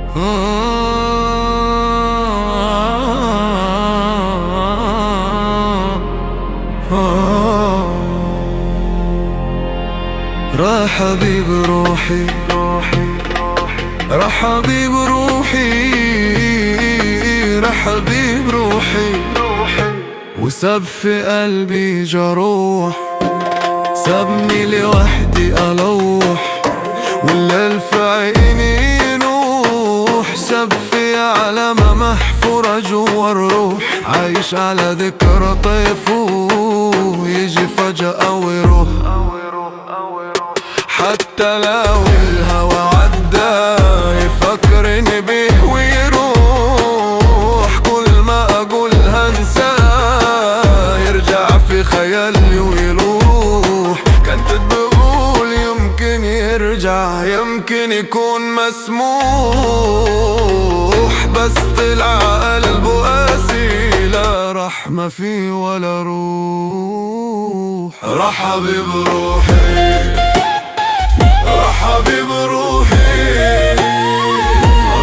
راح حبيب روحي، راح حبيب روحي، راح حبيب روحي، وساب في قلبي جروح، سابني لوحدي ألوح، والليل في عيني ينوح، ساب في علامة محفورة جوا الروح، عايش على ذكرى طيفه يجي فجأة ويروح، حتى لو الهوى عدى يفكرني بيه ويروح، كل ما أقول هنساه يرجع في خيالي ويلوح، كنت بقول يمكن يرجع، يمكن يكون مسموح، بس طلع قلبه قاسي، لا رحمة فيه ولا روح. راح حبيب روحي، راح حبيب روحي،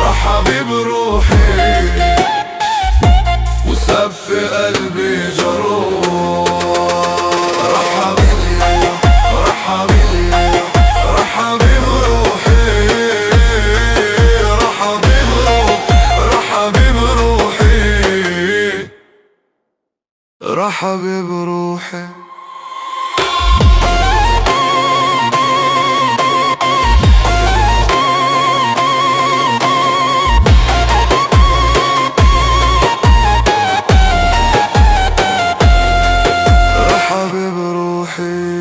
راح حبيب روحي، وساب في قلبي جروح، راح حبيبي، راح حبيبي، راح حبيب روحي، راح حبيب روحي، راح حبيب روحي، راح حبيب روحي.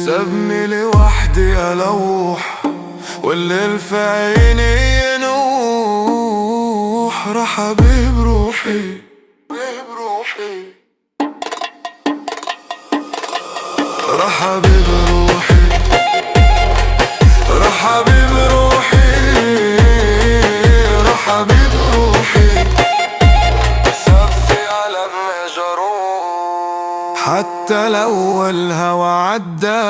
سابني لوحدي ألوح، والليل في عيني ينوح، راح حبيب روحي، راح حبيب روحي، راح حبيب روحي، راح حبيب روحي، ساب في ألم جروح، حتى لو الهوى عدى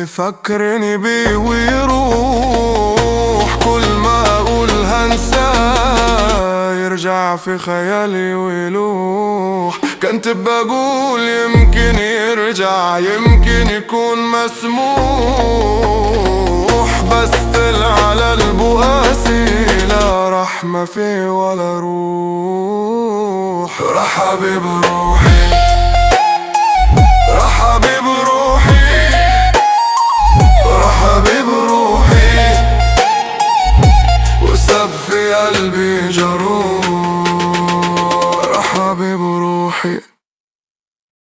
يفكرني بيه ويروح، كل ما أقول هنساه يرجع في خيالي ويلوح، كنت بقول يمكن يرجع، يمكن يكون مسموح، بس طلع على قلبه قاسي، لا رحمة فيه ولا روح. راح حبيب روحي، راح حبيب روحي، راح حبيب روحي، وساب في قلبي جروح، راح حبيب روحي.